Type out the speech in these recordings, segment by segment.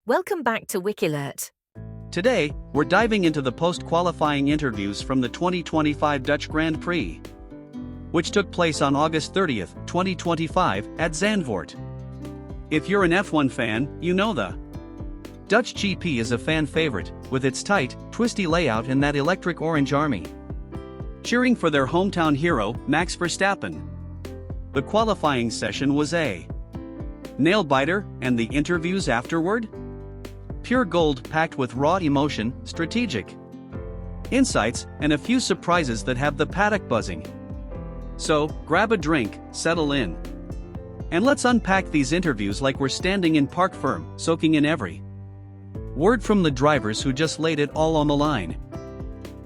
Welcome back to Wikilert. Today, we're diving into the post-qualifying interviews from the 2025 Dutch Grand Prix, which took place on August 30th, 2025, at Zandvoort. If you're an F1 fan, you know the Dutch GP is a fan favorite, with its tight, twisty layout and that electric orange army cheering for their hometown hero, Max Verstappen. The qualifying session was a nail-biter, and the interviews afterward? Pure gold packed with raw emotion, strategic insights, and a few surprises that have the paddock buzzing. So, grab a drink, settle in, and let's unpack these interviews like we're standing in park firm, soaking in every word from the drivers who just laid it all on the line.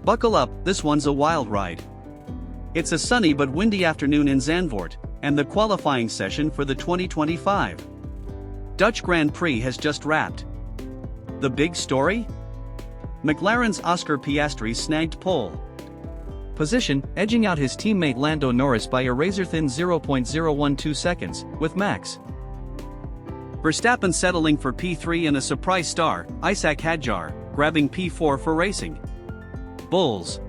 Buckle up, this one's a wild ride. It's a sunny but windy afternoon in Zandvoort, and the qualifying session for the 2025 Dutch Grand Prix has just wrapped. The big story? McLaren's Oscar Piastri snagged pole position, edging out his teammate Lando Norris by a razor-thin 0.012 seconds, with Max Verstappen settling for P3 and a surprise star, Isaac Hadjar, grabbing P4 for racing bulls.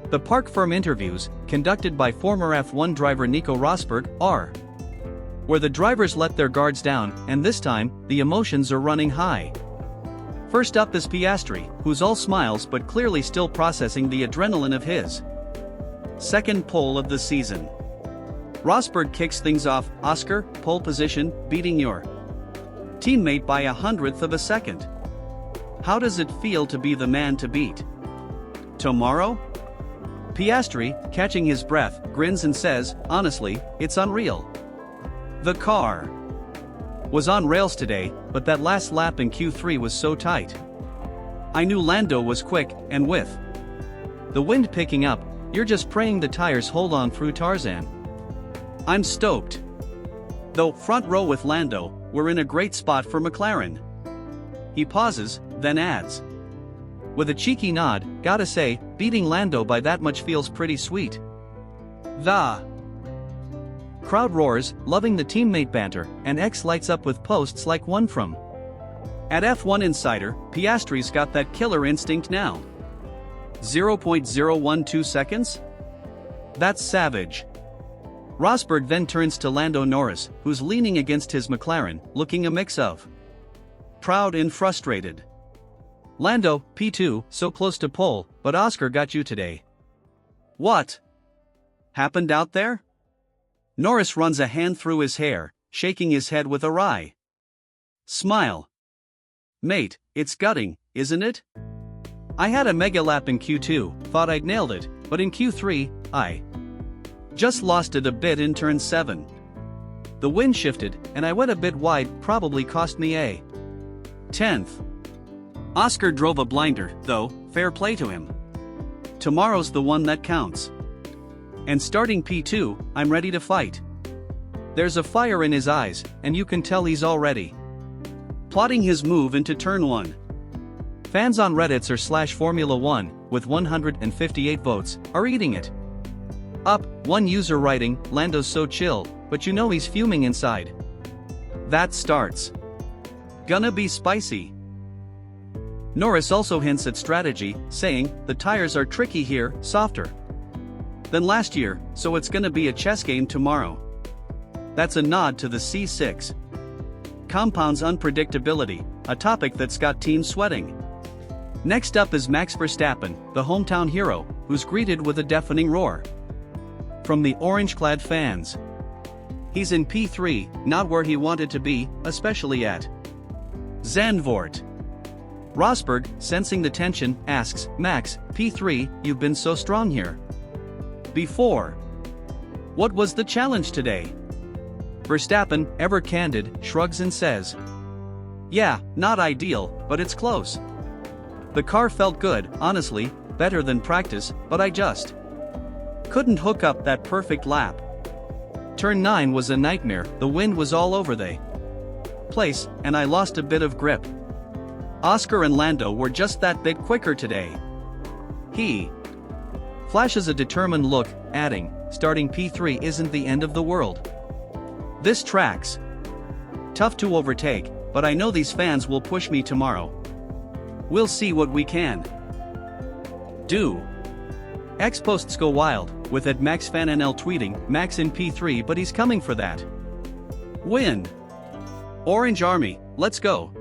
The park firm interviews, conducted by former F1 driver Nico Rosberg, are where the drivers let their guards down, and this time, the emotions are running high. First up is Piastri, who's all smiles but clearly still processing the adrenaline of his second pole of the season. Rosberg kicks things off. Oscar, pole position, beating your teammate by 1/100th of a second. How does it feel to be the man to beat tomorrow? Piastri, catching his breath, grins and says, honestly, it's unreal. The car was on rails today, but that last lap in Q3 was so tight. I knew Lando was quick, and with the wind picking up, you're just praying the tires hold on through Tarzan. I'm stoked. Though, front row with Lando, we're in a great spot for McLaren. He pauses, then adds, with a cheeky nod, gotta say, beating Lando by that much feels pretty sweet. The crowd roars, loving the teammate banter, and X lights up with posts like one from at F1 Insider. Piastri's got that killer instinct now. 0.012 seconds? That's savage. Rosberg then turns to Lando Norris, who's leaning against his McLaren, looking a mix of proud and frustrated. Lando, P2, so close to pole, but Oscar got you today. What happened out there? Norris runs a hand through his hair, shaking his head with a wry smile. Mate, it's gutting, isn't it? I had a mega lap in Q2, thought I'd nailed it, but in Q3, I just lost it a bit in turn 7. The wind shifted, and I went a bit wide, probably cost me a 10th. Oscar drove a blinder, though, fair play to him. Tomorrow's the one that counts. And starting P2, I'm ready to fight. There's a fire in his eyes, and you can tell he's already plotting his move into turn 1. Fans on Reddit or Formula 1, with 158 votes, are eating it up. One user writing, Lando's so chill, but you know he's fuming inside. That starts gonna be spicy. Norris also hints at strategy, saying, the tires are tricky here, softer than last year, so it's gonna be a chess game tomorrow. That's a nod to the C6 compound's unpredictability, a topic that's got teams sweating. Next up is Max Verstappen, the hometown hero, who's greeted with a deafening roar from the orange-clad fans. He's in P3, not where he wanted to be, especially at Zandvoort. Rosberg, sensing the tension, asks, Max, P3, you've been so strong here before. What was the challenge today? Verstappen, ever candid, shrugs and says, yeah, not ideal, but it's close. The car felt good, honestly, better than practice, but I just couldn't hook up that perfect lap. Turn 9 was a nightmare, the wind was all over the place, and I lost a bit of grip. Oscar and Lando were just that bit quicker today. He flashes a determined look, adding, starting P3 isn't the end of the world. This track's tough to overtake, but I know these fans will push me tomorrow. We'll see what we can do. X posts go wild, with @MaxFanNL tweeting, Max in P3 but he's coming for that win. Orange Army, let's go.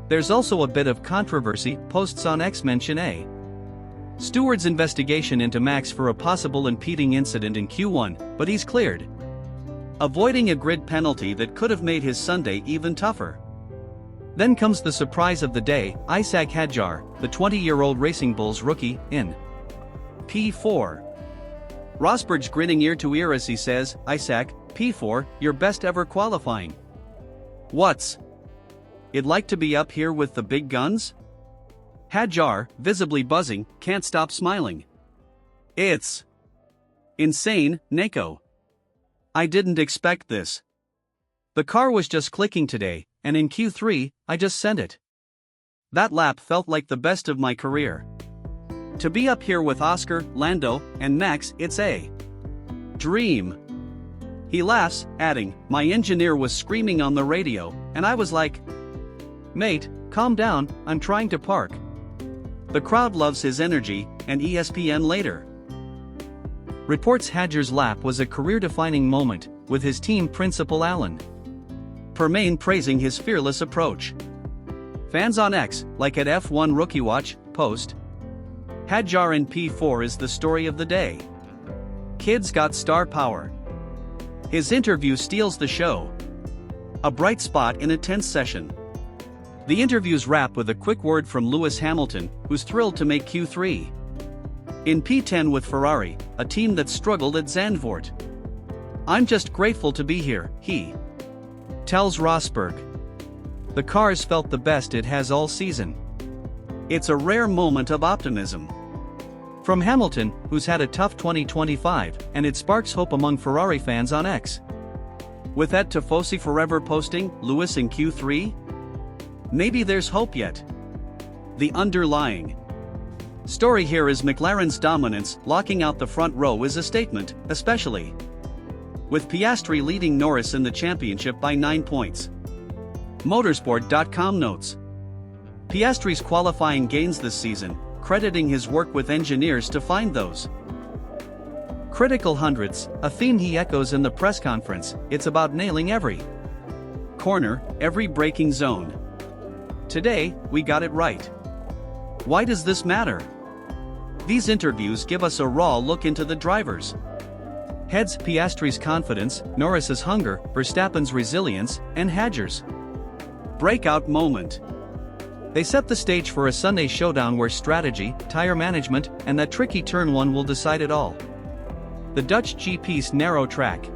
There's also a bit of controversy, posts on X mention a steward's investigation into Max for a possible impeding incident in Q1, but he's cleared, avoiding a grid penalty that could have made his Sunday even tougher. Then comes the surprise of the day, Isaac Hadjar, the 20-year-old Racing Bulls rookie, in P4. Rosberg's grinning ear to ear as he says, Isaac, P4, your best ever qualifying. What's it like to be up here with the big guns? Hadjar, visibly buzzing, can't stop smiling. It's insane, Neko. I didn't expect this. The car was just clicking today, and in Q3, I just sent it. That lap felt like the best of my career. To be up here with Oscar, Lando, and Max, it's a dream. He laughs, adding, my engineer was screaming on the radio, and I was like, mate, calm down, I'm trying to park. The crowd loves his energy, and ESPN later reports Hadjar's lap was a career-defining moment, with his team principal Alan Permane praising his fearless approach. Fans on X, like at F1 Rookie Watch, post, Hadjar in P4 is the story of the day. Kid's got star power. His interview steals the show. A bright spot in a tense session. The interviews wrap with a quick word from Lewis Hamilton, who's thrilled to make Q3 in P10 with Ferrari, a team that struggled at Zandvoort. I'm just grateful to be here, he tells Rosberg. The car's felt the best it has all season. It's a rare moment of optimism from Hamilton, who's had a tough 2025, and it sparks hope among Ferrari fans on X. With Ed Tifosi Forever posting, Lewis in Q3? Maybe there's hope yet. The underlying story here is McLaren's dominance. Locking out the front row is a statement, especially with Piastri leading Norris in the championship by 9 points. Motorsport.com notes Piastri's qualifying gains this season, crediting his work with engineers to find those critical hundredths, a theme he echoes in the press conference. It's about nailing every corner, every braking zone. Today, we got it right. Why does this matter? These interviews give us a raw look into the drivers' heads, Piastri's confidence, Norris's hunger, Verstappen's resilience, and Hadjar's breakout moment. They set the stage for a Sunday showdown where strategy, tire management, and that tricky turn one will decide it all. The Dutch GP's narrow track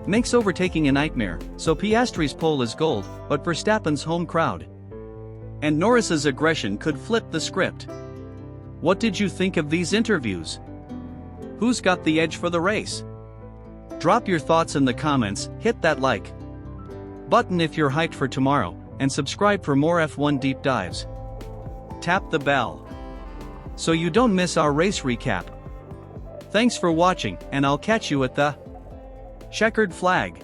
makes overtaking a nightmare, so Piastri's pole is gold, but Verstappen's home crowd and Norris's aggression could flip the script. What did you think of these interviews? Who's got the edge for the race? Drop your thoughts in the comments, hit that like button if you're hyped for tomorrow, and subscribe for more F1 deep dives. Tap the bell so you don't miss our race recap. Thanks for watching, and I'll catch you at the checkered flag.